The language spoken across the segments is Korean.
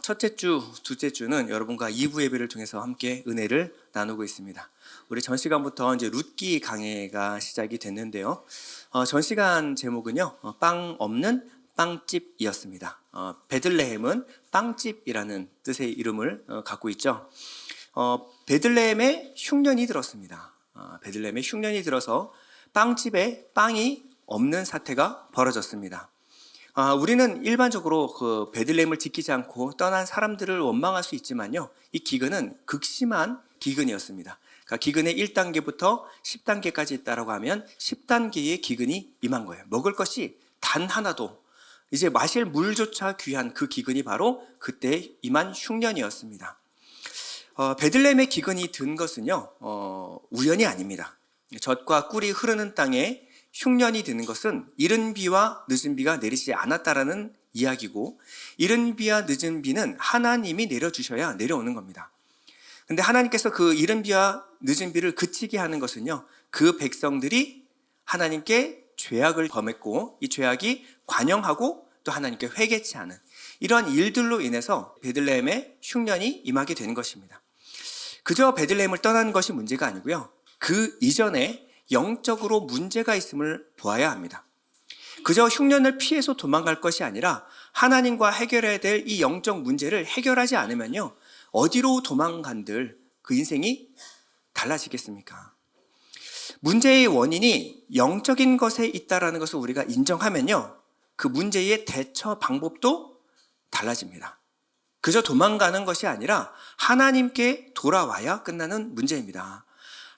첫째 주, 둘째 주는 여러분과 2부 예배를 통해서 함께 은혜를 나누고 있습니다. 우리 전 시간부터 이제 룻기 강해가 시작이 됐는데요. 전 시간 제목은요, 빵 없는 빵집이었습니다. 베들레헴은 빵집이라는 뜻의 이름을 갖고 있죠. 베들레헴에 흉년이 들었습니다. 베들레헴에 흉년이 들어서 빵집에 빵이 없는 사태가 벌어졌습니다. 우리는 일반적으로 그 베들레헴을 지키지 않고 떠난 사람들을 원망할 수 있지만요, 이 기근은 극심한 기근이었습니다. 그러니까 기근의 1단계부터 10단계까지 있다라고 하면 10단계의 기근이 임한 거예요. 먹을 것이 단 하나도, 이제 마실 물조차 귀한 그 기근이 바로 그때 임한 흉년이었습니다. 베들레헴의 기근이 든 것은요, 우연이 아닙니다. 젖과 꿀이 흐르는 땅에 흉년이 드는 것은 이른 비와 늦은 비가 내리지 않았다라는 이야기고, 이른 비와 늦은 비는 하나님이 내려주셔야 내려오는 겁니다. 근데 하나님께서 그 이른 비와 늦은 비를 그치게 하는 것은요, 그 백성들이 하나님께 죄악을 범했고, 이 죄악이 관영하고 또 하나님께 회개치 않은 이러한 일들로 인해서 베들레헴에 흉년이 임하게 되는 것입니다. 그저 베들레헴을 떠나는 것이 문제가 아니고요, 그 이전에 영적으로 문제가 있음을 보아야 합니다. 그저 흉년을 피해서 도망갈 것이 아니라 하나님과 해결해야 될 이 영적 문제를 해결하지 않으면요, 어디로 도망간들 그 인생이 달라지겠습니까? 문제의 원인이 영적인 것에 있다는 것을 우리가 인정하면요, 그 문제의 대처 방법도 달라집니다. 그저 도망가는 것이 아니라 하나님께 돌아와야 끝나는 문제입니다.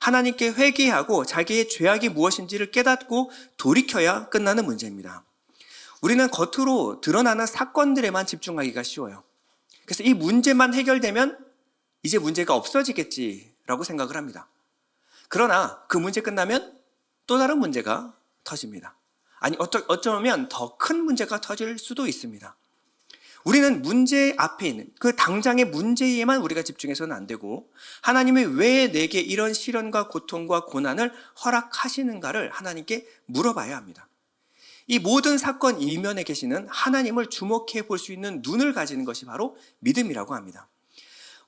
하나님께 회개하고 자기의 죄악이 무엇인지를 깨닫고 돌이켜야 끝나는 문제입니다. 우리는 겉으로 드러나는 사건들에만 집중하기가 쉬워요. 그래서 이 문제만 해결되면 이제 문제가 없어지겠지라고 생각을 합니다. 그러나 그 문제 끝나면 또 다른 문제가 터집니다. 아니, 어쩌면 더 큰 문제가 터질 수도 있습니다. 우리는 문제 앞에 있는 그 당장의 문제에만 우리가 집중해서는 안 되고, 하나님이 왜 내게 이런 시련과 고통과 고난을 허락하시는가를 하나님께 물어봐야 합니다. 이 모든 사건 이면에 계시는 하나님을 주목해 볼 수 있는 눈을 가지는 것이 바로 믿음이라고 합니다.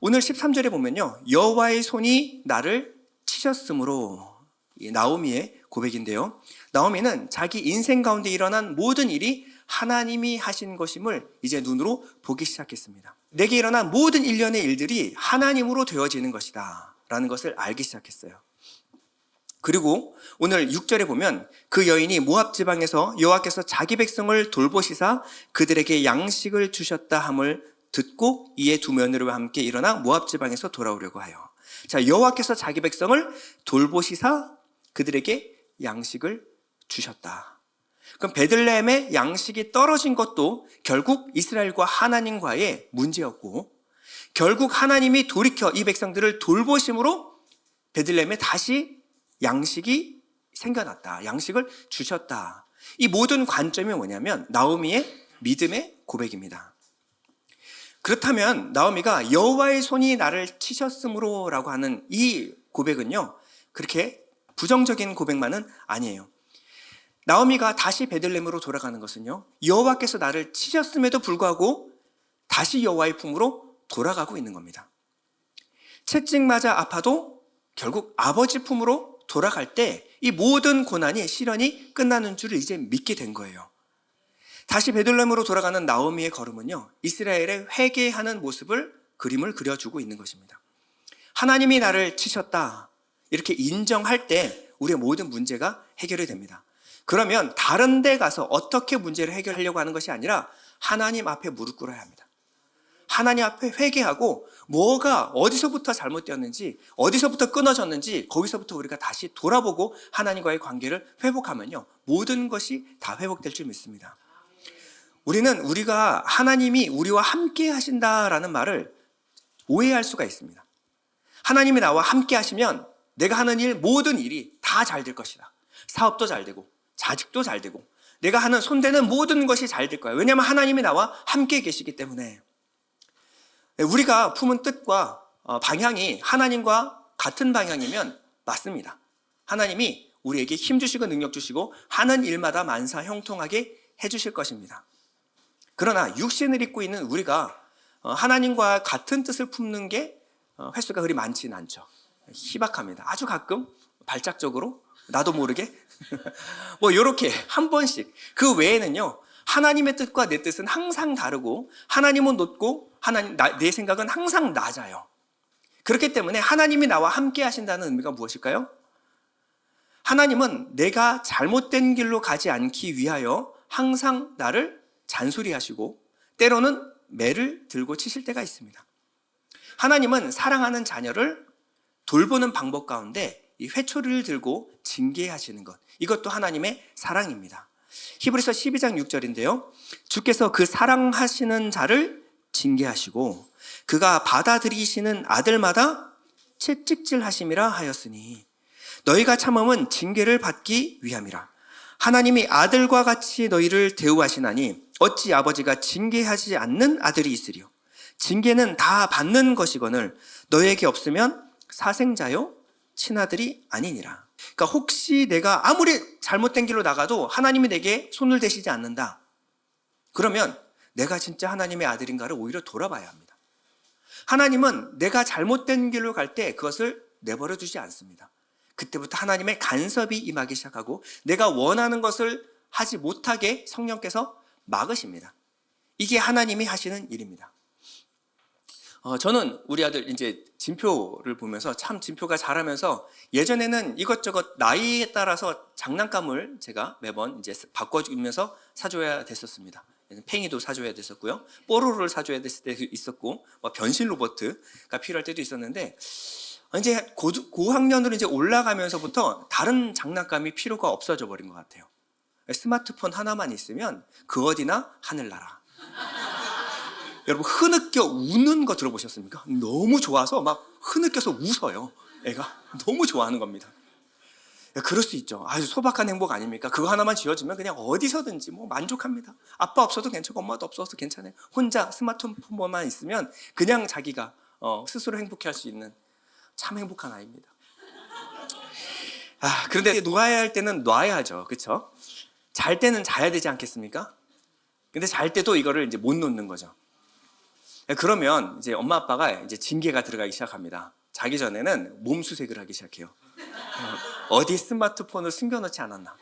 오늘 13절에 보면요, 여호와의 손이 나를 치셨으므로, 이 나오미의 고백인데요, 나오미는 자기 인생 가운데 일어난 모든 일이 하나님이 하신 것임을 이제 눈으로 보기 시작했습니다. 내게 일어난 모든 일련의 일들이 하나님으로 되어지는 것이다 라는 것을 알기 시작했어요. 그리고 오늘 6절에 보면 그 여인이 모압 지방에서 여호와께서 자기 백성을 돌보시사 그들에게 양식을 주셨다 함을 듣고 이에 두 며느리와 함께 일어나 모압 지방에서 돌아오려고 하여. 자, 여호와께서 자기 백성을 돌보시사 그들에게 양식을 주셨다. 그럼 베들레헴에 양식이 떨어진 것도 결국 이스라엘과 하나님과의 문제였고, 결국 하나님이 돌이켜 이 백성들을 돌보심으로 베들레헴에 다시 양식이 생겨났다, 양식을 주셨다. 이 모든 관점이 뭐냐면 나오미의 믿음의 고백입니다. 그렇다면 나오미가 여호와의 손이 나를 치셨으므로 라고 하는 이 고백은요, 그렇게 부정적인 고백만은 아니에요. 나오미가 다시 베들레헴으로 돌아가는 것은요, 여호와께서 나를 치셨음에도 불구하고 다시 여호와의 품으로 돌아가고 있는 겁니다. 채찍 맞아 아파도 결국 아버지 품으로 돌아갈 때 이 모든 고난이 시련이 끝나는 줄을 이제 믿게 된 거예요. 다시 베들레헴으로 돌아가는 나오미의 걸음은요, 이스라엘의 회개하는 모습을 그림을 그려주고 있는 것입니다. 하나님이 나를 치셨다 이렇게 인정할 때 우리의 모든 문제가 해결이 됩니다. 그러면 다른 데 가서 어떻게 문제를 해결하려고 하는 것이 아니라 하나님 앞에 무릎 꿇어야 합니다. 하나님 앞에 회개하고 뭐가 어디서부터 잘못되었는지, 어디서부터 끊어졌는지 거기서부터 우리가 다시 돌아보고 하나님과의 관계를 회복하면요, 모든 것이 다 회복될 줄 믿습니다. 우리가 하나님이 우리와 함께 하신다라는 말을 오해할 수가 있습니다. 하나님이 나와 함께 하시면 내가 하는 일, 모든 일이 다 잘 될 것이다. 사업도 잘 되고 자식도 잘 되고 내가 하는 손대는 모든 것이 잘 될 거야. 왜냐하면 하나님이 나와 함께 계시기 때문에. 우리가 품은 뜻과 방향이 하나님과 같은 방향이면 맞습니다. 하나님이 우리에게 힘 주시고 능력 주시고 하는 일마다 만사 형통하게 해주실 것입니다. 그러나 육신을 입고 있는 우리가 하나님과 같은 뜻을 품는 게 횟수가 그리 많지는 않죠. 희박합니다. 아주 가끔 발작적으로 나도 모르게 뭐 이렇게 한 번씩. 그 외에는요, 하나님의 뜻과 내 뜻은 항상 다르고 하나님은 높고 내 생각은 항상 낮아요. 그렇기 때문에 하나님이 나와 함께 하신다는 의미가 무엇일까요? 하나님은 내가 잘못된 길로 가지 않기 위하여 항상 나를 잔소리하시고 때로는 매를 들고 치실 때가 있습니다. 하나님은 사랑하는 자녀를 돌보는 방법 가운데 이 회초리를 들고 징계하시는 것, 이것도 하나님의 사랑입니다. 히브리서 12장 6절인데요. 주께서 그 사랑하시는 자를 징계하시고 그가 받아들이시는 아들마다 채찍질하심이라 하였으니 너희가 참음은 징계를 받기 위함이라. 하나님이 아들과 같이 너희를 대우하시나니 어찌 아버지가 징계하지 않는 아들이 있으리요. 징계는 다 받는 것이거늘 너희에게 없으면 사생자요 친아들이 아니니라. 그러니까 혹시 내가 아무리 잘못된 길로 나가도 하나님이 내게 손을 대시지 않는다, 그러면 내가 진짜 하나님의 아들인가를 오히려 돌아봐야 합니다. 하나님은 내가 잘못된 길로 갈 때 그것을 내버려 두지 않습니다. 그때부터 하나님의 간섭이 임하기 시작하고 내가 원하는 것을 하지 못하게 성령께서 막으십니다. 이게 하나님이 하시는 일입니다. 저는 우리 아들 이제 진표를 보면서 참 진표가 자라면서 예전에는 이것저것 나이에 따라서 장난감을 제가 매번 이제 바꿔주면서 사줘야 됐었습니다. 팽이도 사줘야 됐었고요, 뽀로로를 사줘야 됐을 때도 있었고, 변신 로봇가 필요할 때도 있었는데 이제 고학년으로 이제 올라가면서부터 다른 장난감이 필요가 없어져 버린 것 같아요. 스마트폰 하나만 있으면 그 어디나 하늘나라. 여러분 흐느껴 우는 거 들어보셨습니까? 너무 좋아서 막 흐느껴서 웃어요. 애가 너무 좋아하는 겁니다. 그럴 수 있죠. 아주 소박한 행복 아닙니까? 그거 하나만 지어주면 그냥 어디서든지 뭐 만족합니다. 아빠 없어도 괜찮고 엄마도 없어도 괜찮아요. 혼자 스마트폰만 있으면 그냥 자기가 스스로 행복해할 수 있는 참 행복한 아이입니다. 그런데 놓아야 할 때는 놔야죠, 그렇죠? 잘 때는 자야 되지 않겠습니까? 근데 잘 때도 이거를 이제 못 놓는 거죠. 그러면 이제 엄마 아빠가 이제 징계가 들어가기 시작합니다. 자기 전에는 몸수색을 하기 시작해요. 어디 스마트폰을 숨겨놓지 않았나.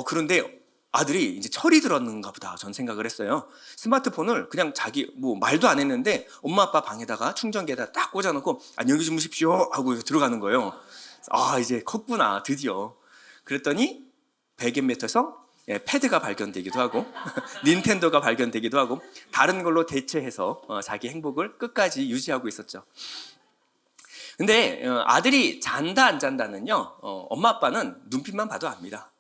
그런데 아들이 이제 철이 들었는가 보다 전 생각을 했어요. 스마트폰을 그냥 자기 뭐 말도 안 했는데 엄마 아빠 방에다가 충전기에다 딱 꽂아놓고 안녕히 주무십시오 하고 들어가는 거예요. 이제 컸구나 드디어. 그랬더니 베갯매트에서 패드가 발견되기도 하고 닌텐도가 발견되기도 하고 다른 걸로 대체해서 자기 행복을 끝까지 유지하고 있었죠. 근데 아들이 잔다 안 잔다는요, 엄마 아빠는 눈빛만 봐도 압니다.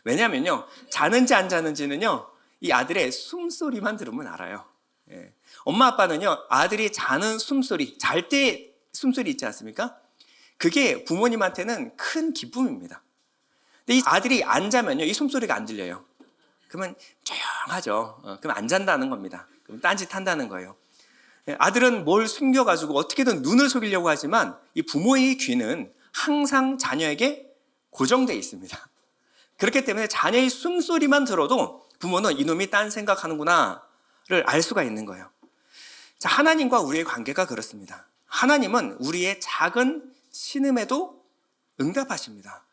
왜냐하면요, 자는지 안 자는지는요 이 아들의 숨소리만 들으면 알아요. 엄마 아빠는요 아들이 자는 숨소리, 잘 때 숨소리 있지 않습니까? 그게 부모님한테는 큰 기쁨입니다. 근데 이 아들이 안 자면요 이 숨소리가 안 들려요. 그러면 조용하죠. 그럼 안 잔다는 겁니다. 그럼 딴짓 한다는 거예요. 아들은 뭘 숨겨가지고 어떻게든 눈을 속이려고 하지만 이 부모의 귀는 항상 자녀에게 고정되어 있습니다. 그렇기 때문에 자녀의 숨소리만 들어도 부모는 이놈이 딴 생각하는구나를 알 수가 있는 거예요. 자, 하나님과 우리의 관계가 그렇습니다. 하나님은 우리의 작은 신음에도 응답하십니다.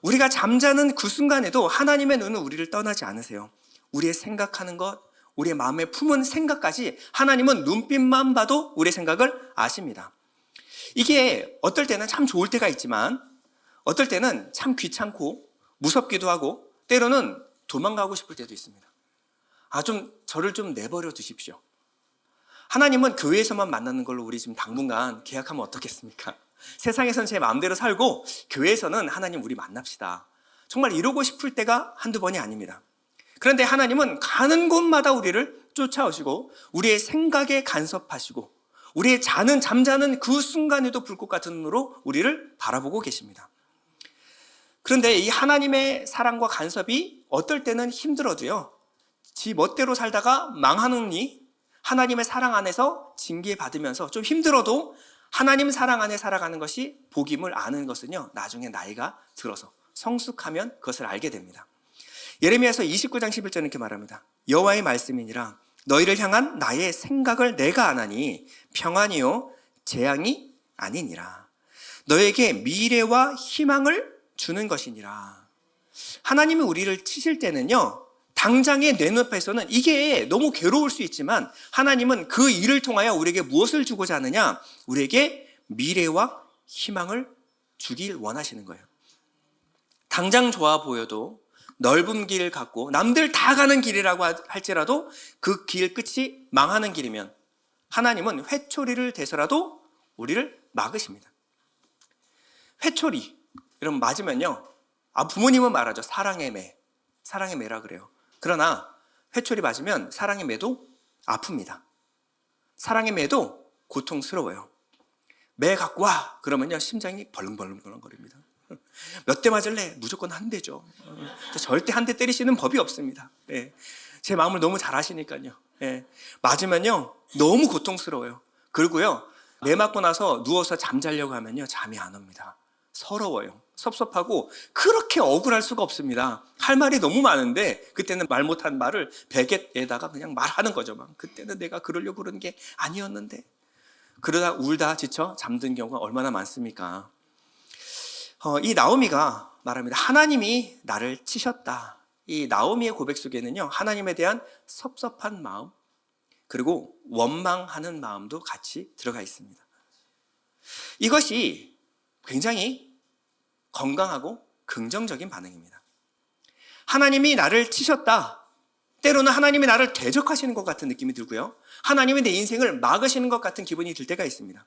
우리가 잠자는 그 순간에도 하나님의 눈은 우리를 떠나지 않으세요. 우리의 생각하는 것, 우리의 마음에 품은 생각까지 하나님은 눈빛만 봐도 우리의 생각을 아십니다. 이게 어떨 때는 참 좋을 때가 있지만 어떨 때는 참 귀찮고 무섭기도 하고 때로는 도망가고 싶을 때도 있습니다. 저를 좀 내버려 두십시오. 하나님은 교회에서만 만나는 걸로 우리 지금 당분간 계약하면 어떻겠습니까? 세상에서는 제 마음대로 살고 교회에서는 하나님 우리 만납시다. 정말 이러고 싶을 때가 한두 번이 아닙니다. 그런데 하나님은 가는 곳마다 우리를 쫓아오시고 우리의 생각에 간섭하시고 우리의 잠자는 그 순간에도 불꽃 같은 눈으로 우리를 바라보고 계십니다. 그런데 이 하나님의 사랑과 간섭이 어떨 때는 힘들어도요, 지 멋대로 살다가 망하느니 하나님의 사랑 안에서 징계받으면서 좀 힘들어도 하나님 사랑 안에 살아가는 것이 복임을 아는 것은요, 나중에 나이가 들어서 성숙하면 그것을 알게 됩니다. 예레미야서 29장 11절은 이렇게 말합니다. 여호와의 말씀이니라 너희를 향한 나의 생각을 내가 아나니 평안이요 재앙이 아니니라. 너에게 미래와 희망을 주는 것이니라. 하나님이 우리를 치실 때는요, 당장의 내 눈앞에서는 이게 너무 괴로울 수 있지만 하나님은 그 일을 통하여 우리에게 무엇을 주고자 하느냐? 우리에게 미래와 희망을 주길 원하시는 거예요. 당장 좋아 보여도 넓은 길 같고 남들 다 가는 길이라고 할지라도 그 길 끝이 망하는 길이면 하나님은 회초리를 대서라도 우리를 막으십니다. 회초리 여러분 맞으면요, 부모님은 말하죠. 사랑의 매, 사랑의 매라 그래요. 그러나 회초리 맞으면 사랑의 매도 아픕니다. 사랑의 매도 고통스러워요. 매 갖고 와 그러면요 심장이 벌렁벌렁거립니다. 몇 대 맞을래? 무조건 한 대죠. 절대 한 대 때리시는 법이 없습니다. 예. 제 마음을 너무 잘 아시니까요. 예. 맞으면요 너무 고통스러워요. 그리고요 매 맞고 나서 누워서 잠자려고 하면요 잠이 안 옵니다. 서러워요. 섭섭하고 그렇게 억울할 수가 없습니다. 할 말이 너무 많은데 그때는 말 못한 말을 베갯에다가 그냥 말하는 거죠. 막 그때는 내가 그러려고 그런 게 아니었는데. 그러다 울다 지쳐 잠든 경우가 얼마나 많습니까? 이 나오미가 말합니다. 하나님이 나를 치셨다. 이 나오미의 고백 속에는요 하나님에 대한 섭섭한 마음 그리고 원망하는 마음도 같이 들어가 있습니다. 이것이 굉장히 건강하고 긍정적인 반응입니다. 하나님이 나를 치셨다. 때로는 하나님이 나를 대적하시는 것 같은 느낌이 들고요. 하나님이 내 인생을 막으시는 것 같은 기분이 들 때가 있습니다.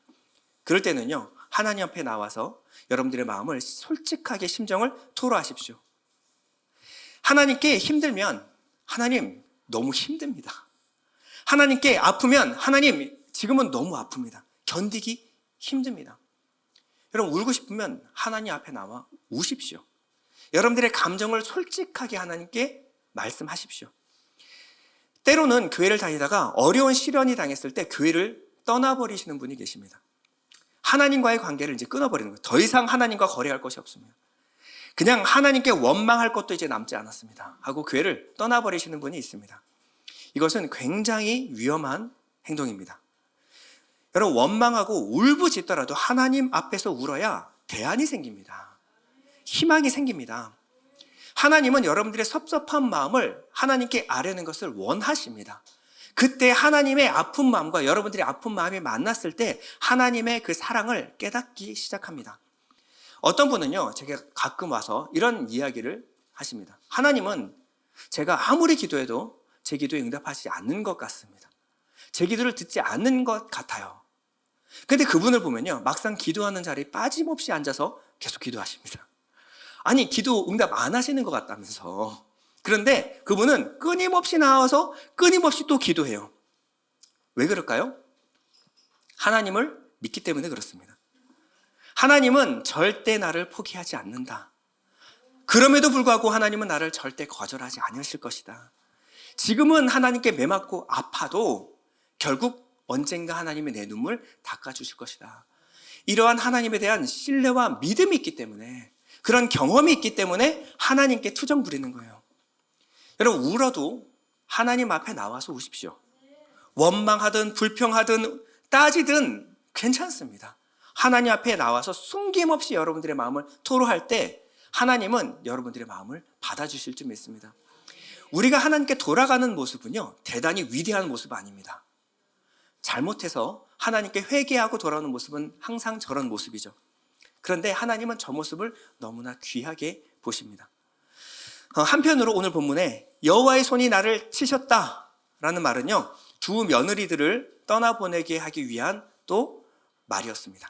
그럴 때는요, 하나님 앞에 나와서 여러분들의 마음을 솔직하게 심정을 토로하십시오. 하나님께 힘들면 하나님 너무 힘듭니다. 하나님께 아프면 하나님 지금은 너무 아픕니다. 견디기 힘듭니다. 여러분 울고 싶으면 하나님 앞에 나와 우십시오. 여러분들의 감정을 솔직하게 하나님께 말씀하십시오. 때로는 교회를 다니다가 어려운 시련이 당했을 때 교회를 떠나버리시는 분이 계십니다. 하나님과의 관계를 이제 끊어버리는 거예요. 더 이상 하나님과 거래할 것이 없습니다. 그냥 하나님께 원망할 것도 이제 남지 않았습니다 하고 교회를 떠나버리시는 분이 있습니다. 이것은 굉장히 위험한 행동입니다. 여러분 원망하고 울부짖더라도 하나님 앞에서 울어야 대안이 생깁니다. 희망이 생깁니다. 하나님은 여러분들의 섭섭한 마음을 하나님께 아뢰는 것을 원하십니다. 그때 하나님의 아픈 마음과 여러분들의 아픈 마음이 만났을 때 하나님의 그 사랑을 깨닫기 시작합니다. 어떤 분은요, 제가 가끔 와서 이런 이야기를 하십니다. 하나님은 제가 아무리 기도해도 제 기도에 응답하지 않는 것 같습니다. 제 기도를 듣지 않는 것 같아요. 근데 그분을 보면요, 막상 기도하는 자리에 빠짐없이 앉아서 계속 기도하십니다. 아니, 기도 응답 안 하시는 것 같다면서. 그런데 그분은 끊임없이 나와서 끊임없이 또 기도해요. 왜 그럴까요? 하나님을 믿기 때문에 그렇습니다. 하나님은 절대 나를 포기하지 않는다. 그럼에도 불구하고 하나님은 나를 절대 거절하지 않으실 것이다. 지금은 하나님께 매맞고 아파도 결국 언젠가 하나님이 내 눈물 닦아주실 것이다. 이러한 하나님에 대한 신뢰와 믿음이 있기 때문에, 그런 경험이 있기 때문에 하나님께 투정 부리는 거예요. 여러분 울어도 하나님 앞에 나와서 우십시오. 원망하든 불평하든 따지든 괜찮습니다. 하나님 앞에 나와서 숨김없이 여러분들의 마음을 토로할 때 하나님은 여러분들의 마음을 받아주실 줄 믿습니다. 우리가 하나님께 돌아가는 모습은요, 대단히 위대한 모습 아닙니다. 잘못해서 하나님께 회개하고 돌아오는 모습은 항상 저런 모습이죠. 그런데 하나님은 저 모습을 너무나 귀하게 보십니다. 한편으로 오늘 본문에 여호와의 손이 나를 치셨다라는 말은요, 두 며느리들을 떠나보내게 하기 위한 또 말이었습니다.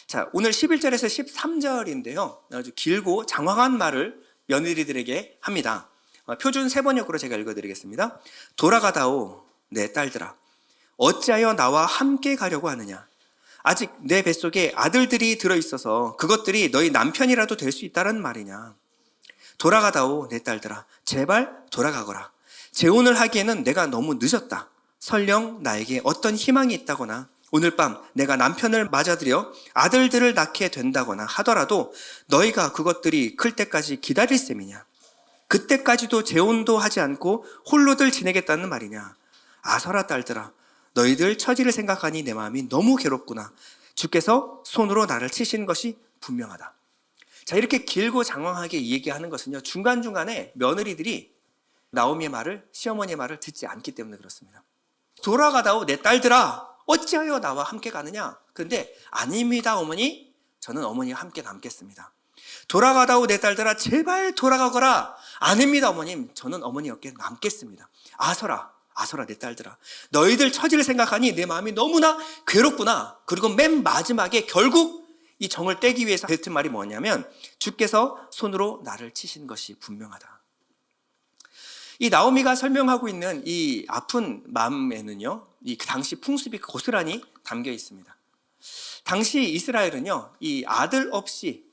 자, 오늘 11절에서 13절인데요. 아주 길고 장황한 말을 며느리들에게 합니다. 표준 세번역으로 제가 읽어드리겠습니다. 돌아가다오 내 딸들아, 어찌하여 나와 함께 가려고 하느냐? 아직 내 뱃속에 아들들이 들어있어서 그것들이 너희 남편이라도 될 수 있다는 말이냐? 돌아가다오 내 딸들아, 제발 돌아가거라. 재혼을 하기에는 내가 너무 늦었다. 설령 나에게 어떤 희망이 있다거나 오늘 밤 내가 남편을 맞아들여 아들들을 낳게 된다거나 하더라도 너희가 그것들이 클 때까지 기다릴 셈이냐? 그때까지도 재혼도 하지 않고 홀로들 지내겠다는 말이냐? 아서라 딸들아, 너희들 처지를 생각하니 내 마음이 너무 괴롭구나. 주께서 손으로 나를 치시는 것이 분명하다. 자, 이렇게 길고 장황하게 얘기하는 것은요, 중간중간에 며느리들이 나오미의 말을, 시어머니의 말을 듣지 않기 때문에 그렇습니다. 돌아가다오 내 딸들아, 어찌하여 나와 함께 가느냐? 그런데 아닙니다 어머니, 저는 어머니와 함께 남겠습니다. 돌아가다오 내 딸들아, 제발 돌아가거라. 아닙니다 어머님, 저는 어머니 옆에 남겠습니다. 아서라, 아서라 내 딸들아, 너희들 처지를 생각하니 내 마음이 너무나 괴롭구나. 그리고 맨 마지막에 결국 이 정을 떼기 위해서 뱉은 말이 뭐냐면, 주께서 손으로 나를 치신 것이 분명하다. 이 나오미가 설명하고 있는 이 아픈 마음에는요, 이 당시 풍습이 고스란히 담겨 있습니다. 당시 이스라엘은요, 이 아들 없이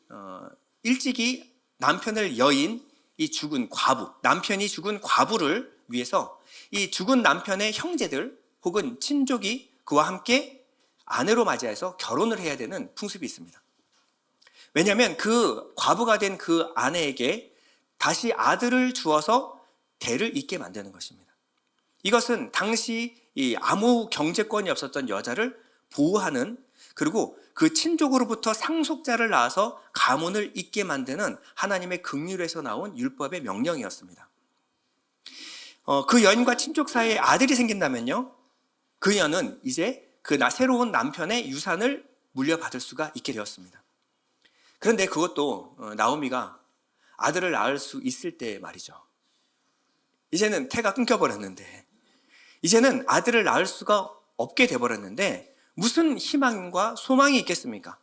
일찍이 남편을 여인 이 죽은 과부, 남편이 죽은 과부를 위해서 이 죽은 남편의 형제들 혹은 친족이 그와 함께 아내로 맞이해서 결혼을 해야 되는 풍습이 있습니다. 왜냐하면 그 과부가 된 그 아내에게 다시 아들을 주어서 대를 잇게 만드는 것입니다. 이것은 당시 이 아무 경제권이 없었던 여자를 보호하는, 그리고 그 친족으로부터 상속자를 낳아서 가문을 잇게 만드는 하나님의 긍휼에서 나온 율법의 명령이었습니다. 그 여인과 친족 사이에 아들이 생긴다면요, 그 여는 이제 그 새로운 남편의 유산을 물려받을 수가 있게 되었습니다. 그런데 그것도 나오미가 아들을 낳을 수 있을 때 말이죠. 이제는 태가 끊겨버렸는데, 이제는 아들을 낳을 수가 없게 돼버렸는데 무슨 희망과 소망이 있겠습니까?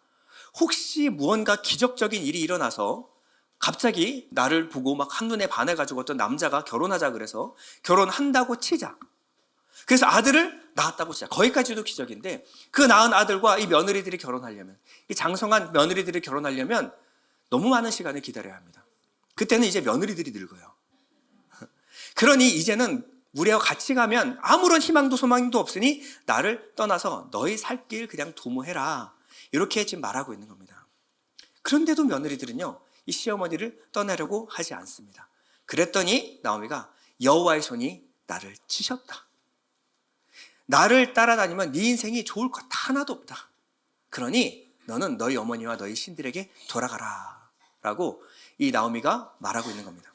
혹시 무언가 기적적인 일이 일어나서 갑자기 나를 보고 막 한눈에 반해가지고 어떤 남자가 결혼하자 그래서 결혼한다고 치자. 그래서 아들을 낳았다고 치자. 거기까지도 기적인데, 그 낳은 아들과 이 며느리들이 결혼하려면, 이 장성한 며느리들이 결혼하려면 너무 많은 시간을 기다려야 합니다. 그때는 이제 며느리들이 늙어요. 그러니 이제는 우리와 같이 가면 아무런 희망도 소망도 없으니 나를 떠나서 너희 살 길 그냥 도모해라. 이렇게 지금 말하고 있는 겁니다. 그런데도 며느리들은요, 이 시어머니를 떠나려고 하지 않습니다. 그랬더니 나오미가 여호와의 손이 나를 치셨다. 나를 따라다니면 네 인생이 좋을 것 하나도 없다. 그러니 너는 너희 어머니와 너희 신들에게 돌아가라. 라고 이 나오미가 말하고 있는 겁니다.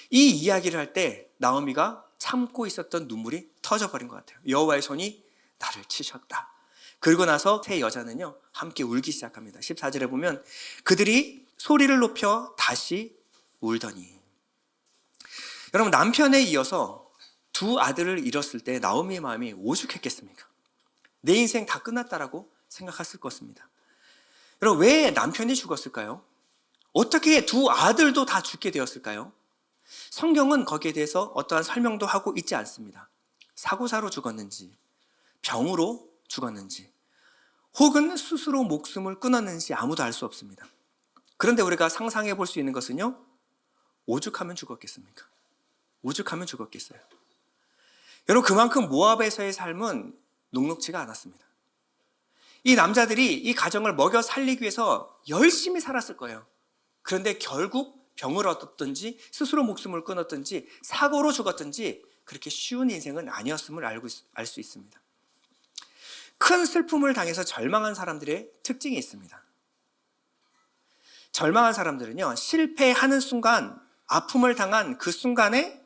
이 이야기를 할 때 나오미가 참고 있었던 눈물이 터져버린 것 같아요. 여호와의 손이 나를 치셨다. 그리고 나서 세 여자는요, 함께 울기 시작합니다. 14절에 보면 그들이 소리를 높여 다시 울더니. 여러분, 남편에 이어서 두 아들을 잃었을 때 나오미의 마음이 오죽했겠습니까? 내 인생 다 끝났다라고 생각했을 것입니다. 여러분, 왜 남편이 죽었을까요? 어떻게 두 아들도 다 죽게 되었을까요? 성경은 거기에 대해서 어떠한 설명도 하고 있지 않습니다. 사고사로 죽었는지, 병으로 죽었는지, 혹은 스스로 목숨을 끊었는지 아무도 알 수 없습니다. 그런데 우리가 상상해 볼 수 있는 것은요, 오죽하면 죽었겠습니까? 오죽하면 죽었겠어요. 여러분, 그만큼 모압에서의 삶은 녹록지가 않았습니다. 이 남자들이 이 가정을 먹여 살리기 위해서 열심히 살았을 거예요. 그런데 결국 병을 얻었든지 스스로 목숨을 끊었든지 사고로 죽었든지 그렇게 쉬운 인생은 아니었음을 알 수 있습니다. 큰 슬픔을 당해서 절망한 사람들의 특징이 있습니다. 절망한 사람들은요, 실패하는 순간, 아픔을 당한 그 순간에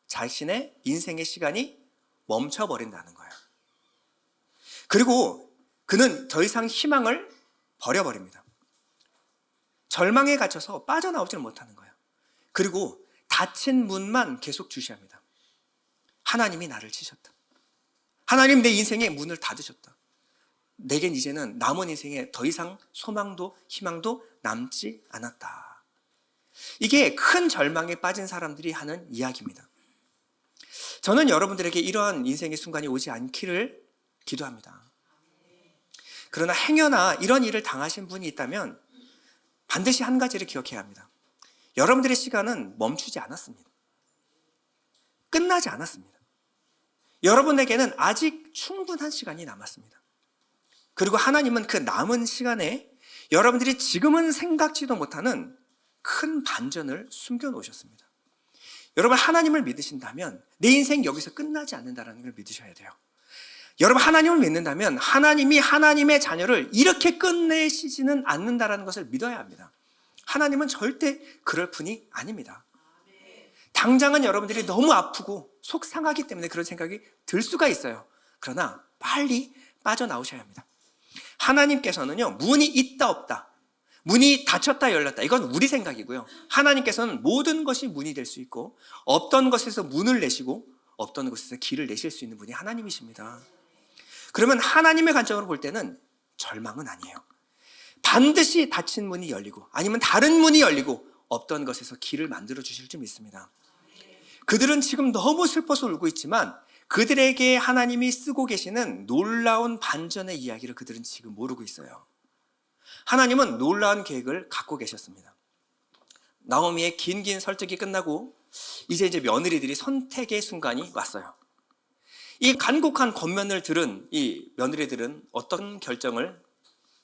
자신의 인생의 시간이 멈춰버린다는 거예요. 그리고 그는 더 이상 희망을 버려버립니다. 절망에 갇혀서 빠져나오질 못하는 거예요. 그리고 닫힌 문만 계속 주시합니다. 하나님이 나를 치셨다. 하나님, 내 인생의 문을 닫으셨다. 내겐 이제는 남은 인생에 더 이상 소망도 희망도 남지 않았다. 이게 큰 절망에 빠진 사람들이 하는 이야기입니다. 저는 여러분들에게 이러한 인생의 순간이 오지 않기를 기도합니다. 그러나 행여나 이런 일을 당하신 분이 있다면 반드시 한 가지를 기억해야 합니다. 여러분들의 시간은 멈추지 않았습니다. 끝나지 않았습니다. 여러분에게는 아직 충분한 시간이 남았습니다. 그리고 하나님은 그 남은 시간에 여러분들이 지금은 생각지도 못하는 큰 반전을 숨겨 놓으셨습니다. 여러분 하나님을 믿으신다면 내 인생 여기서 끝나지 않는다는 걸 믿으셔야 돼요. 여러분 하나님을 믿는다면 하나님이 하나님의 자녀를 이렇게 끝내시지는 않는다는 것을 믿어야 합니다. 하나님은 절대 그럴 분이 아닙니다. 당장은 여러분들이 너무 아프고 속상하기 때문에 그런 생각이 들 수가 있어요. 그러나 빨리 빠져나오셔야 합니다. 하나님께서는요, 문이 있다 없다, 문이 닫혔다 열렸다, 이건 우리 생각이고요. 하나님께서는 모든 것이 문이 될 수 있고 없던 것에서 문을 내시고 없던 것에서 길을 내실 수 있는 분이 하나님이십니다. 그러면 하나님의 관점으로 볼 때는 절망은 아니에요. 반드시 닫힌 문이 열리고 아니면 다른 문이 열리고 없던 것에서 길을 만들어 주실 줄 믿습니다. 그들은 지금 너무 슬퍼서 울고 있지만 그들에게 하나님이 쓰고 계시는 놀라운 반전의 이야기를 그들은 지금 모르고 있어요. 하나님은 놀라운 계획을 갖고 계셨습니다. 나오미의 긴 설득이 끝나고 이제 며느리들이 선택의 순간이 왔어요. 이 간곡한 권면을 들은 이 며느리들은 어떤 결정을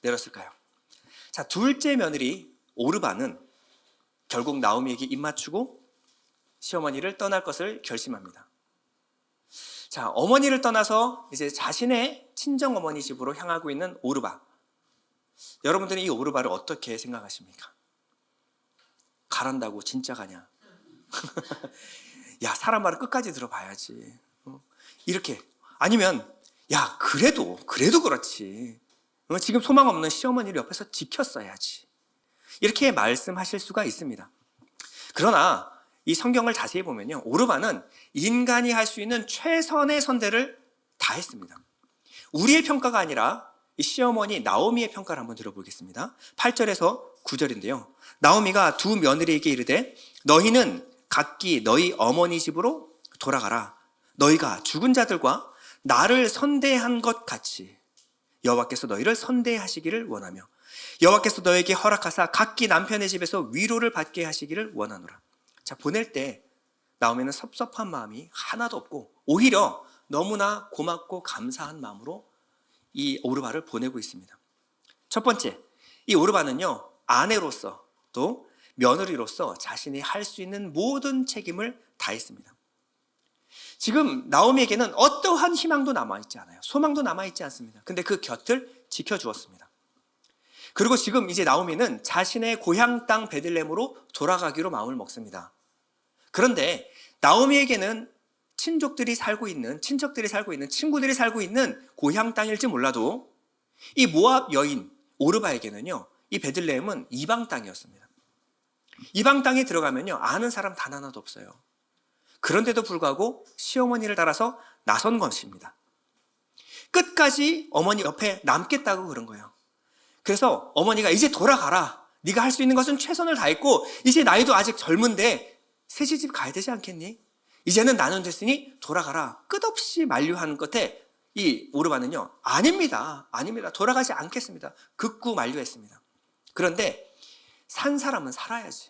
내렸을까요? 자, 둘째 며느리 오르바는 결국 나오미에게 입맞추고 시어머니를 떠날 것을 결심합니다. 자, 어머니를 떠나서 이제 자신의 친정 어머니 집으로 향하고 있는 오르바. 여러분들은 이 오르바를 어떻게 생각하십니까? 가란다고 진짜 가냐? 야, 사람 말을 끝까지 들어봐야지. 이렇게. 아니면 야, 그래도 그렇지. 지금 소망 없는 시어머니를 옆에서 지켰어야지. 이렇게 말씀하실 수가 있습니다. 그러나 이 성경을 자세히 보면요, 오르바는 인간이 할 수 있는 최선의 선택을 다 했습니다. 우리의 평가가 아니라 이 시어머니 나오미의 평가를 한번 들어보겠습니다. 8절에서 9절인데요. 나오미가 두 며느리에게 이르되 너희는 각기 너희 어머니 집으로 돌아가라. 너희가 죽은 자들과 나를 선대한 것 같이 여호와께서 너희를 선대하시기를 원하며 여호와께서 너에게 허락하사 각기 남편의 집에서 위로를 받게 하시기를 원하노라. 자, 보낼 때 나오미는 섭섭한 마음이 하나도 없고 오히려 너무나 고맙고 감사한 마음으로 이 오르바를 보내고 있습니다. 첫 번째, 이 오르바는요, 아내로서 또 며느리로서 자신이 할 수 있는 모든 책임을 다했습니다. 지금 나오미에게는 어떠한 희망도 남아있지 않아요. 소망도 남아있지 않습니다. 근데 그 곁을 지켜주었습니다. 그리고 지금 이제 나오미는 자신의 고향 땅 베들레헴으로 돌아가기로 마음을 먹습니다. 그런데 나오미에게는 친족들이 살고 있는, 친척들이 살고 있는, 친구들이 살고 있는 고향 땅일지 몰라도 이 모압 여인 오르바에게는요, 이 베들레헴은 이방 땅이었습니다. 이방 땅에 들어가면요, 아는 사람 단 하나도 없어요. 그런데도 불구하고 시어머니를 따라서 나선 것입니다. 끝까지 어머니 옆에 남겠다고 그런 거예요. 그래서 어머니가 이제 돌아가라. 네가 할 수 있는 것은 최선을 다했고 이제 나이도 아직 젊은데 새 시집 가야 되지 않겠니? 이제는 나는 됐으니 돌아가라. 끝없이 만류하는 끝에 이 오르바는요, 아닙니다. 돌아가지 않겠습니다. 극구 만류했습니다. 그런데 산 사람은 살아야지.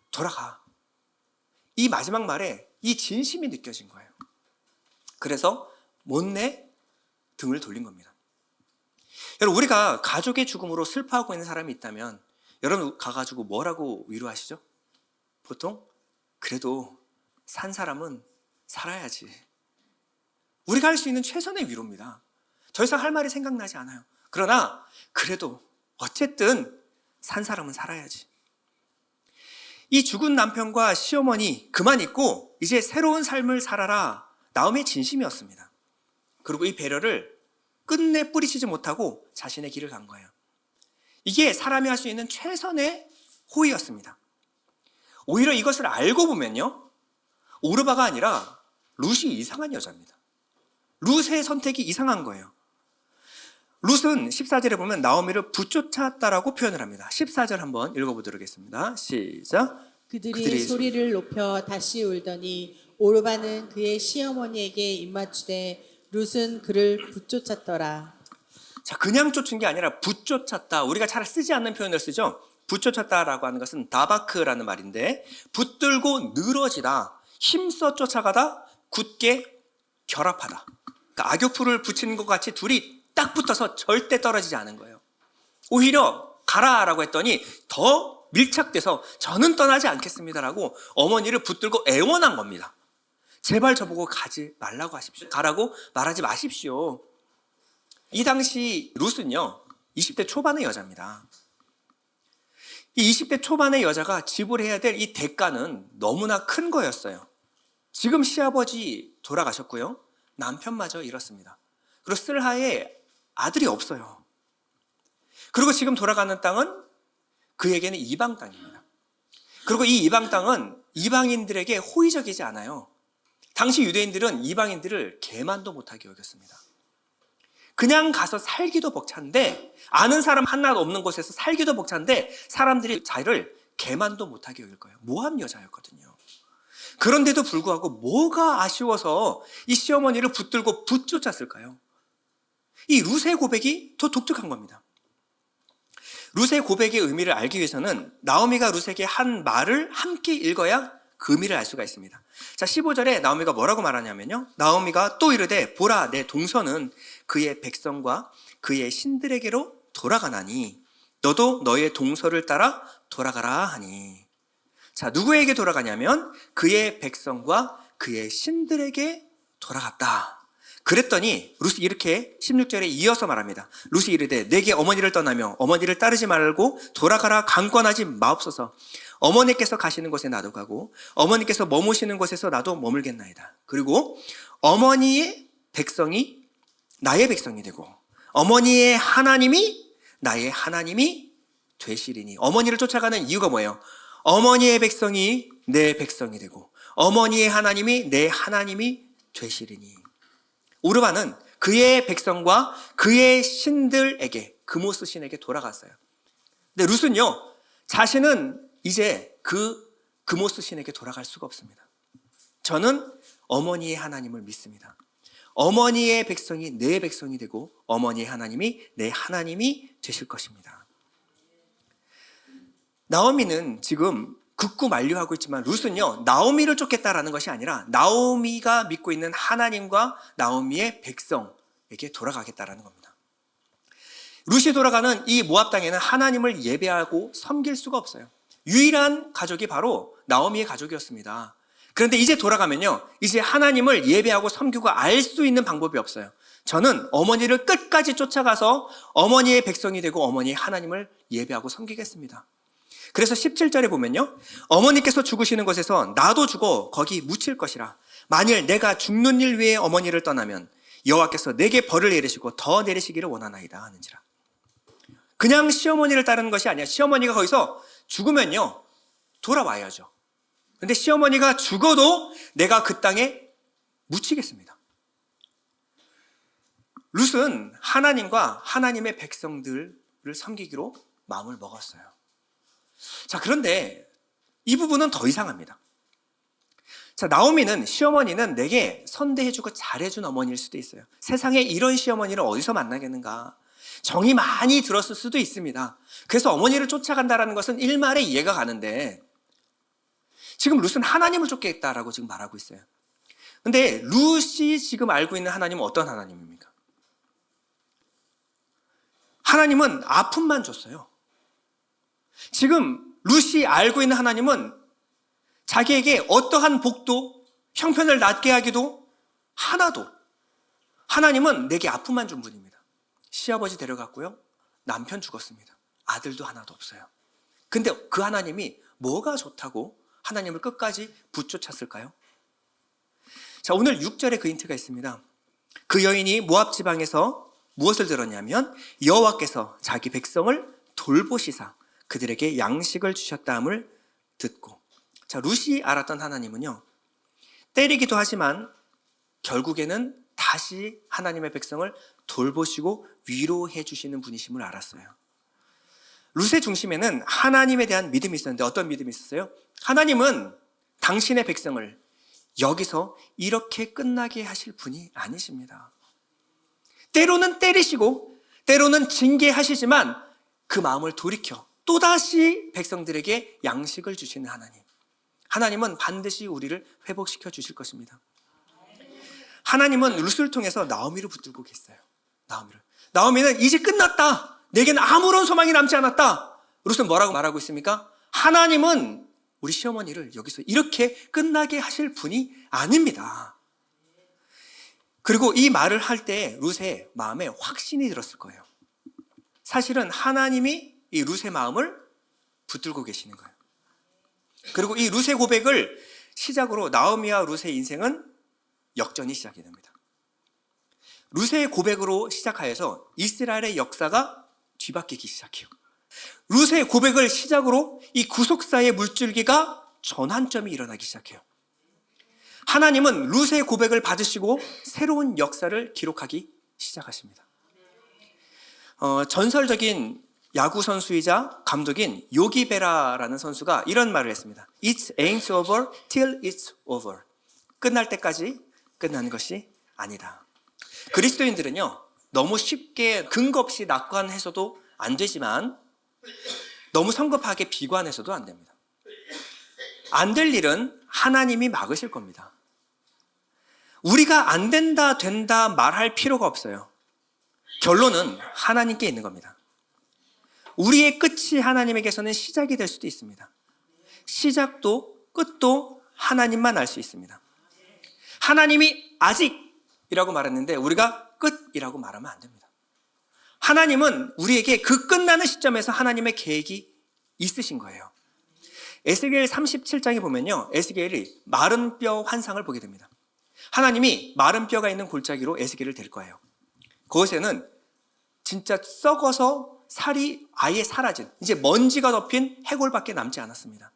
돌아가. 이 마지막 말에 이 진심이 느껴진 거예요. 그래서 못내 등을 돌린 겁니다. 여러분, 우리가 가족의 죽음으로 슬퍼하고 있는 사람이 있다면 여러분 가가지고 뭐라고 위로하시죠? 보통 그래도 산 사람은 살아야지. 우리가 할 수 있는 최선의 위로입니다. 더 이상 할 말이 생각나지 않아요. 그러나 그래도 어쨌든 산 사람은 살아야지. 이 죽은 남편과 시어머니 그만 있고 이제 새로운 삶을 살아라. 나오미의 진심이었습니다. 그리고 이 배려를 끝내 뿌리치지 못하고 자신의 길을 간 거예요. 이게 사람이 할 수 있는 최선의 호의였습니다. 오히려 이것을 알고 보면요, 오르바가 아니라 룻이 이상한 여자입니다. 룻의 선택이 이상한 거예요. 룻은 14절에 보면 나오미를 붙쫓았다라고 표현을 합니다. 14절 한번 읽어보도록 하겠습니다. 시작. 그들이 소리를 높여 다시 울더니 오르바는 그의 시어머니에게 입맞추되 룻은 그를 붙쫓았더라. 자, 그냥 쫓은 게 아니라 붙쫓았다. 우리가 잘 쓰지 않는 표현을 쓰죠. 붙쫓았다라고 하는 것은 다바크라는 말인데 붙들고 늘어지다, 힘써 쫓아가다, 굳게 결합하다. 그러니까 악교풀을 붙이는 것 같이 둘이 딱 붙어서 절대 떨어지지 않은 거예요. 오히려 가라라고 했더니 더 밀착돼서 저는 떠나지 않겠습니다라고 어머니를 붙들고 애원한 겁니다. 제발 저보고 가지 말라고 하십시오. 가라고 말하지 마십시오. 이 당시 룻은요, 20대 초반의 여자입니다. 이 20대 초반의 여자가 지불해야 될 이 대가는 너무나 큰 거였어요. 지금 시아버지 돌아가셨고요. 남편마저 잃었습니다. 그리고 쓸하에 아들이 없어요. 그리고 지금 돌아가는 땅은 그에게는 이방 땅입니다. 그리고 이 이방 땅은 이방인들에게 호의적이지 않아요. 당시 유대인들은 이방인들을 개만도 못하게 여겼습니다. 그냥 가서 살기도 벅찬데, 아는 사람 하나도 없는 곳에서 살기도 벅찬데 사람들이 자기를 개만도 못하게 여길 거예요. 모함 여자였거든요. 그런데도 불구하고 뭐가 아쉬워서 이 시어머니를 붙들고 붙쫓았을까요? 이 룻의 고백이 더 독특한 겁니다. 룻의 고백의 의미를 알기 위해서는 나오미가 룻에게 한 말을 함께 읽어야 그 의미를 알 수가 있습니다. 자, 15절에 나오미가 뭐라고 말하냐면요. 나오미가 또 이르되 보라 내 동서는 그의 백성과 그의 신들에게로 돌아가나니 너도 너의 동서를 따라 돌아가라 하니. 자, 누구에게 돌아가냐면 그의 백성과 그의 신들에게 돌아갔다. 그랬더니 룻이 이렇게 16절에 이어서 말합니다. 룻이 이르되 내게 어머니를 떠나며 어머니를 따르지 말고 돌아가라 강권하지 마옵소서. 어머니께서 가시는 곳에 나도 가고 어머니께서 머무시는 곳에서 나도 머물겠나이다. 그리고 어머니의 백성이 나의 백성이 되고 어머니의 하나님이 나의 하나님이 되시리니. 어머니를 쫓아가는 이유가 뭐예요? 어머니의 백성이 내 백성이 되고 어머니의 하나님이 내 하나님이 되시리니. 오르반은 그의 백성과 그의 신들에게, 그모스 신에게 돌아갔어요. 근데 룻은요, 자신은 이제 그모스 신에게 돌아갈 수가 없습니다. 저는 어머니의 하나님을 믿습니다. 어머니의 백성이 내 백성이 되고 어머니의 하나님이 내 하나님이 되실 것입니다. 나오미는 지금 극구 만류하고 있지만 룻은요, 나오미를 쫓겠다라는 것이 아니라 나오미가 믿고 있는 하나님과 나오미의 백성에게 돌아가겠다라는 겁니다. 룻이 돌아가는 이 모압 땅에는 하나님을 예배하고 섬길 수가 없어요. 유일한 가족이 바로 나오미의 가족이었습니다. 그런데 이제 돌아가면요, 이제 하나님을 예배하고 섬기고 알 수 있는 방법이 없어요. 저는 어머니를 끝까지 쫓아가서 어머니의 백성이 되고 어머니의 하나님을 예배하고 섬기겠습니다. 그래서 17절에 보면요, 어머니께서 죽으시는 곳에서 나도 죽어 거기 묻힐 것이라. 만일 내가 죽는 일 위에 어머니를 떠나면 여호와께서 내게 벌을 내리시고 더 내리시기를 원하나이다 하는지라. 그냥 시어머니를 따르는 것이 아니야. 시어머니가 거기서 죽으면요, 돌아와야죠. 근데 시어머니가 죽어도 내가 그 땅에 묻히겠습니다. 룻은 하나님과 하나님의 백성들을 섬기기로 마음을 먹었어요. 자, 그런데 이 부분은 더 이상합니다. 자, 나오미는 시어머니는 내게 선대해주고 잘해준 어머니일 수도 있어요. 세상에 이런 시어머니를 어디서 만나겠는가. 정이 많이 들었을 수도 있습니다. 그래서 어머니를 쫓아간다는 것은 일말에 이해가 가는데 지금 룻은 하나님을 쫓겠다라고 지금 말하고 있어요. 근데 룻이 지금 알고 있는 하나님은 어떤 하나님입니까? 하나님은 아픔만 줬어요. 지금 룻이 알고 있는 하나님은 자기에게 어떠한 복도, 형편을 낮게 하기도 하나도, 하나님은 내게 아픔만 준 분입니다. 시아버지 데려갔고요, 남편 죽었습니다. 아들도 하나도 없어요. 근데 그 하나님이 뭐가 좋다고 하나님을 끝까지 붙쫓았을까요? 자, 오늘 6절에 그 힌트가 있습니다. 그 여인이 모압 지방에서 무엇을 들었냐면 여호와께서 자기 백성을 돌보시사 그들에게 양식을 주셨다함을 듣고. 자, 룻이 알았던 하나님은요, 때리기도 하지만 결국에는 다시 하나님의 백성을 돌보시고 위로해 주시는 분이심을 알았어요. 룻의 중심에는 하나님에 대한 믿음이 있었는데 어떤 믿음이 있었어요? 하나님은 당신의 백성을 여기서 이렇게 끝나게 하실 분이 아니십니다. 때로는 때리시고 때로는 징계하시지만 그 마음을 돌이켜 또다시 백성들에게 양식을 주시는 하나님. 하나님은 반드시 우리를 회복시켜 주실 것입니다. 하나님은 룻을 통해서 나오미를 붙들고 계세요. 나오미는 이제 끝났다. 내게는 아무런 소망이 남지 않았다. 룻은 뭐라고 말하고 있습니까? 하나님은 우리 시어머니를 여기서 이렇게 끝나게 하실 분이 아닙니다. 그리고 이 말을 할 때 룻의 마음에 확신이 들었을 거예요. 사실은 하나님이 이 룻의 마음을 붙들고 계시는 거예요. 그리고 이 룻의 고백을 시작으로 나오미와 룻의 인생은 역전이 시작이 됩니다. 룻의 고백으로 시작하여서 이스라엘의 역사가 뒤바뀌기 시작해요. 룻의 고백을 시작으로 이 구속사의 물줄기가 전환점이 일어나기 시작해요. 하나님은 룻의 고백을 받으시고 새로운 역사를 기록하기 시작하십니다. 전설적인 야구 선수이자 감독인 요기 베라라는 선수가 이런 말을 했습니다. It ain't over till it's over. 끝날 때까지 끝나는 것이 아니다. 그리스도인들은요, 너무 쉽게 근거 없이 낙관해서도 안 되지만 너무 성급하게 비관해서도 안 됩니다. 안 될 일은 하나님이 막으실 겁니다. 우리가 안 된다, 된다 말할 필요가 없어요. 결론은 하나님께 있는 겁니다. 우리의 끝이 하나님에게서는 시작이 될 수도 있습니다. 시작도 끝도 하나님만 알 수 있습니다. 하나님이 아직이라고 말했는데 우리가 끝이라고 말하면 안 됩니다. 하나님은 우리에게 그 끝나는 시점에서 하나님의 계획이 있으신 거예요. 에스겔 37장에 보면요, 에스겔이 마른 뼈 환상을 보게 됩니다. 하나님이 마른 뼈가 있는 골짜기로 에스겔을 될 거예요. 그곳에는 진짜 썩어서 살이 아예 사라진, 이제 먼지가 덮인 해골밖에 남지 않았습니다.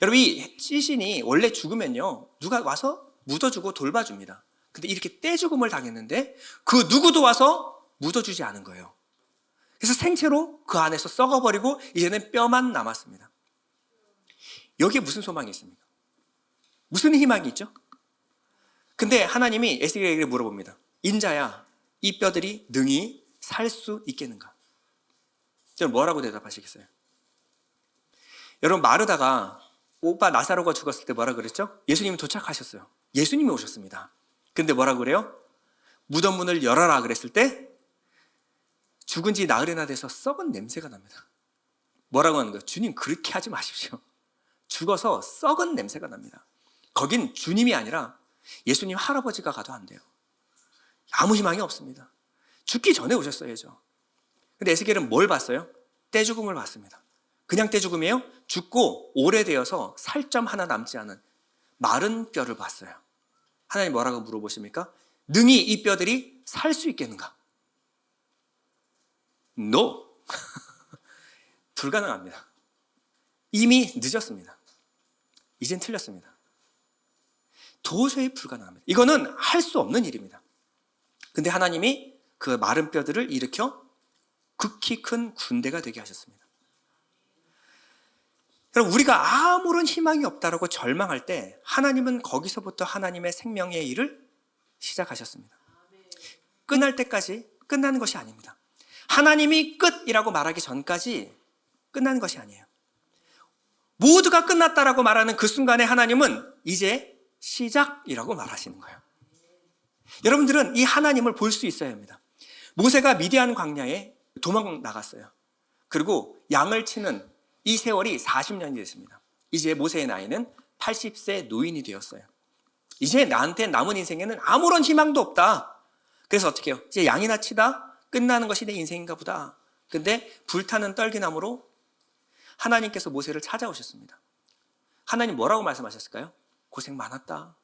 여러분, 이 시신이 원래 죽으면요, 누가 와서 묻어주고 돌봐줍니다. 근데 이렇게 떼죽음을 당했는데 그 누구도 와서 묻어주지 않은 거예요. 그래서 생채로 그 안에서 썩어버리고 이제는 뼈만 남았습니다. 여기에 무슨 소망이 있습니까? 무슨 희망이 있죠? 근데 하나님이 에스겔에게 물어봅니다. 인자야, 이 뼈들이 능히 살 수 있겠는가? 여러분, 뭐라고 대답하시겠어요? 여러분, 마르다가 오빠 나사로가 죽었을 때 뭐라 그랬죠? 예수님이 도착하셨어요. 예수님이 오셨습니다. 근데 뭐라 그래요? 무덤 문을 열어라 그랬을 때 죽은 지 나흘이나 돼서 썩은 냄새가 납니다. 뭐라고 하는 거예요? 주님, 그렇게 하지 마십시오. 죽어서 썩은 냄새가 납니다. 거긴 주님이 아니라 예수님 할아버지가 가도 안 돼요. 아무 희망이 없습니다. 죽기 전에 오셨어야죠. 근데 에스겔은 뭘 봤어요? 떼죽음을 봤습니다. 그냥 떼죽음이에요? 죽고 오래되어서 살점 하나 남지 않은 마른 뼈를 봤어요. 하나님 뭐라고 물어보십니까? 능히 이 뼈들이 살 수 있겠는가? No. 불가능합니다. 이미 늦었습니다. 이젠 틀렸습니다. 도저히 불가능합니다. 이거는 할 수 없는 일입니다. 근데 하나님이 그 마른 뼈들을 일으켜 극히 큰 군대가 되게 하셨습니다. 여러분, 우리가 아무런 희망이 없다라고 절망할 때 하나님은 거기서부터 하나님의 생명의 일을 시작하셨습니다. 끝날 때까지 끝나는 것이 아닙니다. 하나님이 끝이라고 말하기 전까지 끝나는 것이 아니에요. 모두가 끝났다라고 말하는 그 순간에 하나님은 이제 시작이라고 말하시는 거예요. 여러분들은 이 하나님을 볼 수 있어야 합니다. 모세가 미디안 광야에 도망 나갔어요. 그리고 양을 치는 이 세월이 40년이 됐습니다. 이제 모세의 나이는 80세 노인이 되었어요. 이제 나한테 남은 인생에는 아무런 희망도 없다. 그래서 어떻게 해요? 이제 양이나 치다 끝나는 것이 내 인생인가 보다. 근데 불타는 떨기나무로 하나님께서 모세를 찾아오셨습니다. 하나님 뭐라고 말씀하셨을까요? 고생 많았다.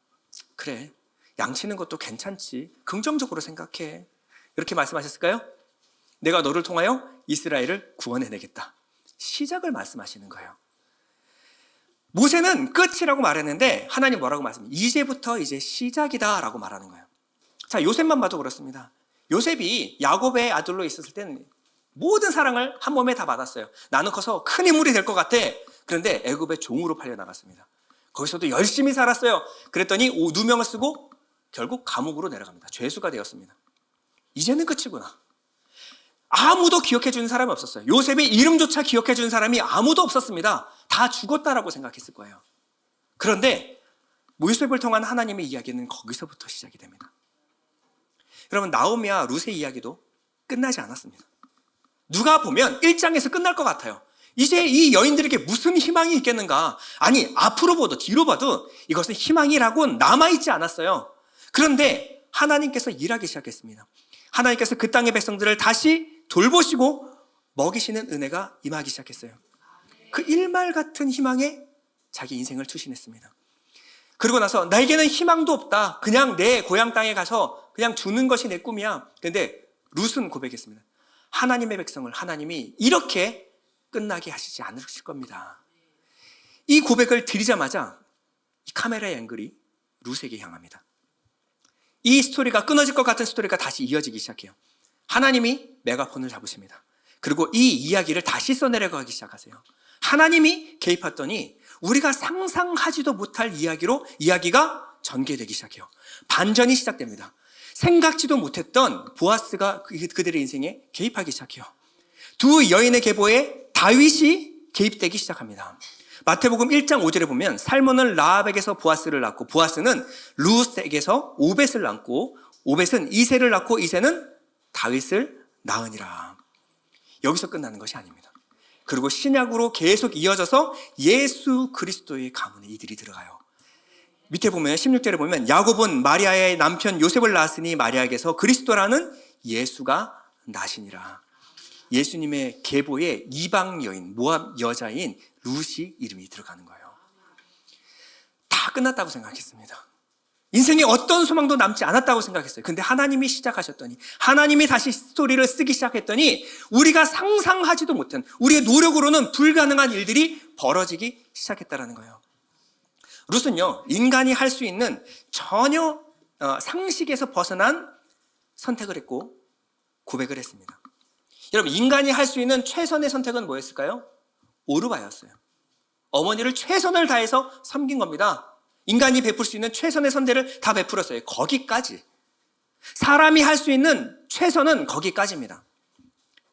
그래, 양치는 것도 괜찮지. 긍정적으로 생각해. 이렇게 말씀하셨을까요? 내가 너를 통하여 이스라엘을 구원해내겠다. 시작을 말씀하시는 거예요. 모세는 끝이라고 말했는데 하나님 뭐라고 말씀해요? 이제부터 이제 시작이다 라고 말하는 거예요. 자, 요셉만 봐도 그렇습니다. 요셉이 야곱의 아들로 있었을 때는 모든 사랑을 한 몸에 다 받았어요. 나는 커서 큰 인물이 될 것 같아. 그런데 애굽의 종으로 팔려 나갔습니다. 거기서도 열심히 살았어요. 그랬더니 누명을 쓰고 결국 감옥으로 내려갑니다. 죄수가 되었습니다. 이제는 끝이구나. 아무도 기억해 주는 사람이 없었어요. 요셉의 이름조차 기억해 주는 사람이 아무도 없었습니다. 다 죽었다라고 생각했을 거예요. 그런데 요셉을 통한 하나님의 이야기는 거기서부터 시작이 됩니다. 여러분, 나오미와 룻의 이야기도 끝나지 않았습니다. 누가 보면 1장에서 끝날 것 같아요. 이제 이 여인들에게 무슨 희망이 있겠는가? 아니, 앞으로 봐도 뒤로 봐도 이것은 희망이라고는 남아있지 않았어요. 그런데 하나님께서 일하기 시작했습니다. 하나님께서 그 땅의 백성들을 다시 돌보시고 먹이시는 은혜가 임하기 시작했어요. 그 일말 같은 희망에 자기 인생을 투신했습니다. 그러고 나서 나에게는 희망도 없다. 그냥 내 고향 땅에 가서 그냥 죽는 것이 내 꿈이야. 그런데 룻은 고백했습니다. 하나님의 백성을 하나님이 이렇게 끝나게 하시지 않으실 겁니다. 이 고백을 드리자마자 이 카메라의 앵글이 룻에게 향합니다. 이 스토리가 끊어질 것 같은 스토리가 다시 이어지기 시작해요. 하나님이 메가폰을 잡으십니다. 그리고 이 이야기를 다시 써내려가기 시작하세요. 하나님이 개입했더니 우리가 상상하지도 못할 이야기가 전개되기 시작해요. 반전이 시작됩니다. 생각지도 못했던 보아스가 그들의 인생에 개입하기 시작해요. 두 여인의 계보에 다윗이 개입되기 시작합니다. 마태복음 1장 5절에 보면 살몬은 라합에게서 보아스를 낳고 보아스는 룻에게서 오벳을 낳고 오벳은 이새를 낳고 이새는 다윗을 낳으니라. 여기서 끝나는 것이 아닙니다. 그리고 신약으로 계속 이어져서 예수 그리스도의 가문에 이들이 들어가요. 밑에 보면 16절에 보면 야곱은 마리아의 남편 요셉을 낳았으니 마리아에게서 그리스도라는 예수가 나시니라. 예수님의 계보에 이방 여인, 모압 여자인 룻이 이름이 들어가는 거예요. 다 끝났다고 생각했습니다. 인생에 어떤 소망도 남지 않았다고 생각했어요. 근데 하나님이 시작하셨더니, 하나님이 다시 스토리를 쓰기 시작했더니 우리가 상상하지도 못한, 우리의 노력으로는 불가능한 일들이 벌어지기 시작했다는 거예요. 룻은요, 인간이 할 수 있는 전혀 상식에서 벗어난 선택을 했고 고백을 했습니다. 여러분, 인간이 할 수 있는 최선의 선택은 뭐였을까요? 오르바였어요. 어머니를 최선을 다해서 섬긴 겁니다. 인간이 베풀 수 있는 최선의 선대를 다 베풀었어요. 거기까지. 사람이 할 수 있는 최선은 거기까지입니다.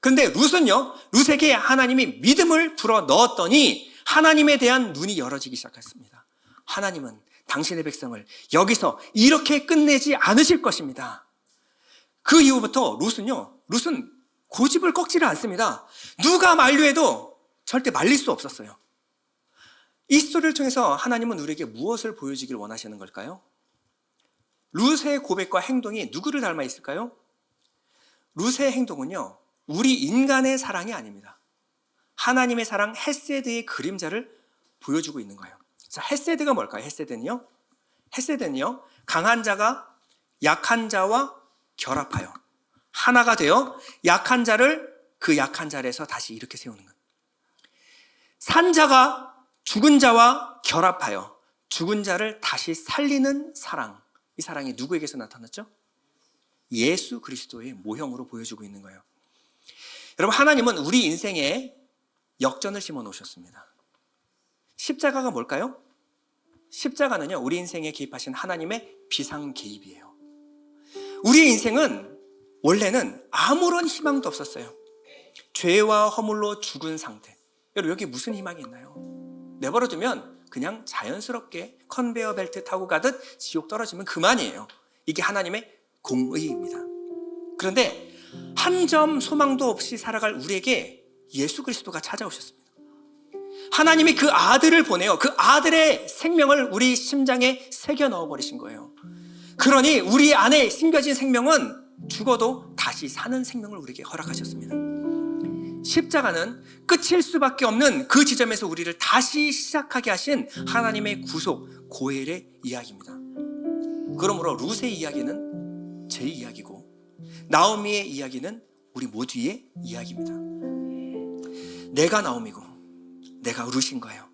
그런데 룻은요, 룻에게 하나님이 믿음을 불어 넣었더니 하나님에 대한 눈이 열어지기 시작했습니다. 하나님은 당신의 백성을 여기서 이렇게 끝내지 않으실 것입니다. 그 이후부터 룻은 고집을 꺾지를 않습니다. 누가 만류해도 절대 말릴 수 없었어요. 이 스토리를 통해서 하나님은 우리에게 무엇을 보여주길 원하시는 걸까요? 룻의 고백과 행동이 누구를 닮아 있을까요? 룻의 행동은요, 우리 인간의 사랑이 아닙니다. 하나님의 사랑 헤세드의 그림자를 보여주고 있는 거예요. 자, 헤세드가 뭘까요? 헤세드는요, 강한 자가 약한 자와 결합하여 하나가 되어 약한 자를 그 약한 자리에서 다시 이렇게 세우는 거예요. 산자가 죽은 자와 결합하여 죽은 자를 다시 살리는 사랑. 이 사랑이 누구에게서 나타났죠? 예수 그리스도의 모형으로 보여주고 있는 거예요. 여러분, 하나님은 우리 인생에 역전을 심어 놓으셨습니다. 십자가가 뭘까요? 십자가는요, 우리 인생에 개입하신 하나님의 비상 개입이에요. 우리의 인생은 원래는 아무런 희망도 없었어요. 죄와 허물로 죽은 상태. 여러분, 여기 무슨 희망이 있나요? 내버려두면 그냥 자연스럽게 컨베어 벨트 타고 가듯 지옥 떨어지면 그만이에요. 이게 하나님의 공의입니다. 그런데 한 점 소망도 없이 살아갈 우리에게 예수 그리스도가 찾아오셨습니다. 하나님이 그 아들을 보내요. 그 아들의 생명을 우리 심장에 새겨 넣어버리신 거예요. 그러니 우리 안에 심겨진 생명은 죽어도 다시 사는 생명을 우리에게 허락하셨습니다. 십자가는 끝일 수밖에 없는 그 지점에서 우리를 다시 시작하게 하신 하나님의 구속, 고엘의 이야기입니다. 그러므로 룻의 이야기는 제 이야기고 나오미의 이야기는 우리 모두의 이야기입니다. 내가 나오미고 내가 룻인 거예요.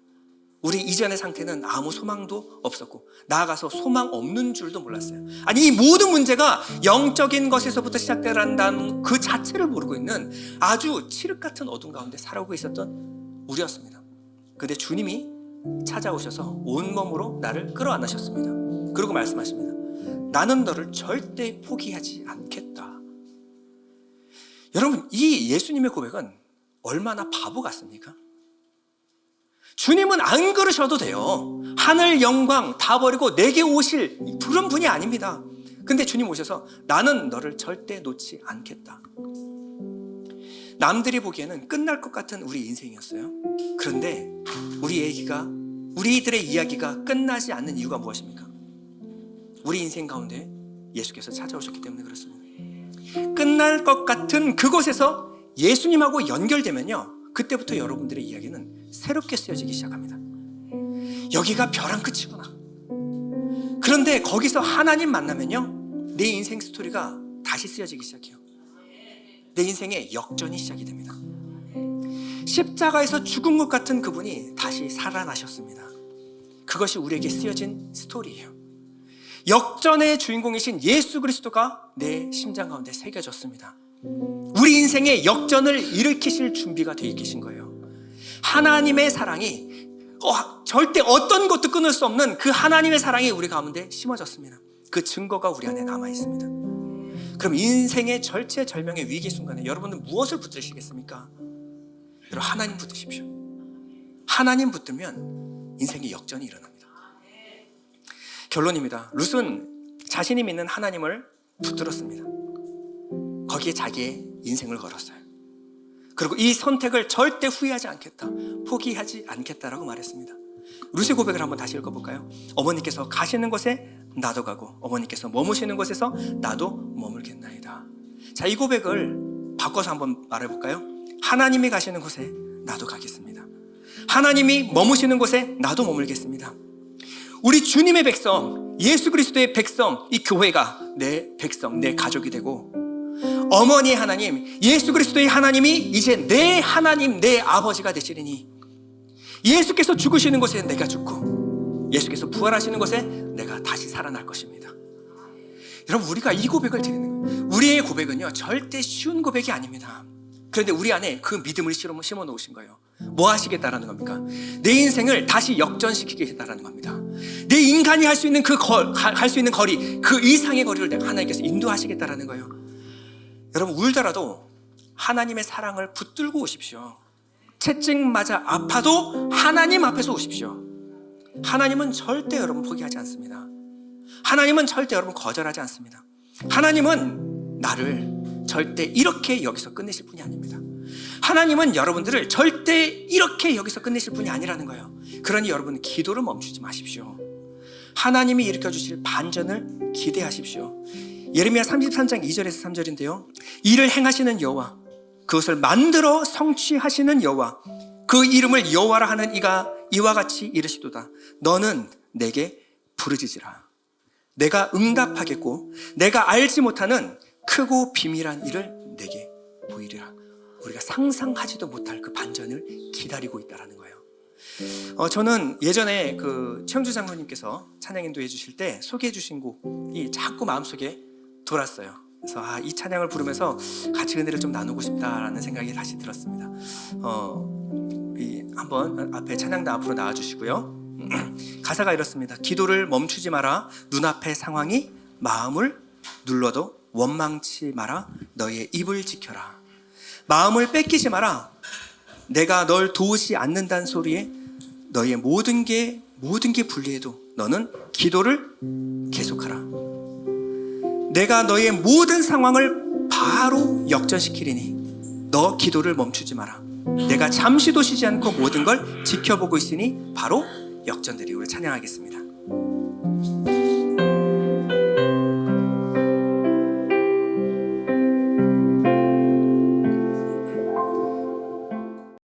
우리 이전의 상태는 아무 소망도 없었고 나아가서 소망 없는 줄도 몰랐어요. 아니, 이 모든 문제가 영적인 것에서부터 시작된다는 그 자체를 모르고 있는 아주 칠흑 같은 어둠 가운데 살아오고 있었던 우리였습니다. 그런데 주님이 찾아오셔서 온몸으로 나를 끌어안으셨습니다. 그리고 말씀하십니다. 나는 너를 절대 포기하지 않겠다. 여러분, 이 예수님의 고백은 얼마나 바보 같습니까? 주님은 안 그러셔도 돼요. 하늘 영광 다 버리고 내게 오실 그런 분이 아닙니다. 근데 주님 오셔서 나는 너를 절대 놓지 않겠다. 남들이 보기에는 끝날 것 같은 우리 인생이었어요. 그런데 우리들의 이야기가 끝나지 않는 이유가 무엇입니까? 우리 인생 가운데 예수께서 찾아오셨기 때문에 그렇습니다. 끝날 것 같은 그곳에서 예수님하고 연결되면요, 그때부터 여러분들의 이야기는 새롭게 쓰여지기 시작합니다. 여기가 벼랑 끝이구나. 그런데 거기서 하나님 만나면요, 내 인생 스토리가 다시 쓰여지기 시작해요. 내 인생의 역전이 시작이 됩니다. 십자가에서 죽은 것 같은 그분이 다시 살아나셨습니다. 그것이 우리에게 쓰여진 스토리예요. 역전의 주인공이신 예수 그리스도가 내 심장 가운데 새겨졌습니다. 우리 인생의 역전을 일으키실 준비가 되어 계신 거예요. 하나님의 사랑이 절대 어떤 것도 끊을 수 없는 그 하나님의 사랑이 우리 가운데 심어졌습니다. 그 증거가 우리 안에 남아 있습니다. 그럼 인생의 절체절명의 위기 순간에 여러분은 무엇을 붙드시겠습니까? 여러분, 하나님 붙드십시오. 하나님 붙들면 인생의 역전이 일어납니다. 결론입니다. 룻은 자신이 믿는 하나님을 붙들었습니다. 거기에 자기의 인생을 걸었어요. 그리고 이 선택을 절대 후회하지 않겠다, 포기하지 않겠다라고 말했습니다. 룻의 고백을 한번 다시 읽어볼까요? 어머니께서 가시는 곳에 나도 가고 어머니께서 머무시는 곳에서 나도 머물겠나이다. 자, 이 고백을 바꿔서 한번 말해볼까요? 하나님이 가시는 곳에 나도 가겠습니다. 하나님이 머무시는 곳에 나도 머물겠습니다. 우리 주님의 백성, 예수 그리스도의 백성, 이 교회가 내 백성, 내 가족이 되고, 어머니의 하나님, 예수 그리스도의 하나님이 이제 내 하나님, 내 아버지가 되시리니, 예수께서 죽으시는 곳에 내가 죽고 예수께서 부활하시는 곳에 내가 다시 살아날 것입니다. 여러분, 우리가 이 고백을 드리는 거예요. 우리의 고백은요, 절대 쉬운 고백이 아닙니다. 그런데 우리 안에 그 믿음을 심어 놓으신 거예요. 뭐 하시겠다라는 겁니까? 내 인생을 다시 역전시키겠다라는 겁니다. 내 인간이 할 수 있는 갈 수 있는 거리, 그 이상의 거리를 하나님께서 인도하시겠다라는 거예요. 여러분, 울더라도 하나님의 사랑을 붙들고 오십시오. 채찍 맞아 아파도 하나님 앞에서 오십시오. 하나님은 절대 여러분 포기하지 않습니다. 하나님은 절대 여러분 거절하지 않습니다. 하나님은 나를 절대 이렇게 여기서 끝내실 분이 아닙니다. 하나님은 여러분들을 절대 이렇게 여기서 끝내실 분이 아니라는 거예요. 그러니 여러분, 기도를 멈추지 마십시오. 하나님이 일으켜주실 반전을 기대하십시오. 예레미야 33장 2절에서 3절인데요. 이를 행하시는 여호와, 그것을 만들어 성취하시는 여호와, 그 이름을 여호와라 하는 이가 이와 같이 이르시도다. 너는 내게 부르짖으라. 내가 응답하겠고 내가 알지 못하는 크고 비밀한 일을 내게 보이리라. 우리가 상상하지도 못할 그 반전을 기다리고 있다는 거예요. 저는 예전에 그 최영주 장로님께서 찬양 인도해 주실 때 소개해 주신 곡이 자꾸 마음속에 돌았어요. 그래서 이 찬양을 부르면서 같이 은혜를 좀 나누고 싶다라는 생각이 다시 들었습니다. 한번 앞에 찬양단 앞으로 나와 주시고요. 가사가 이렇습니다. 기도를 멈추지 마라. 눈앞의 상황이 마음을 눌러도 원망치 마라. 너의 입을 지켜라. 마음을 뺏기지 마라. 내가 널 도우지 않는다는 소리에 너의 모든 게 불리해도 너는 기도를 계속하라. 내가 너의 모든 상황을 바로 역전시키리니 너 기도를 멈추지 마라. 내가 잠시도 쉬지 않고 모든 걸 지켜보고 있으니 바로 역전되리. 우리 찬양하겠습니다.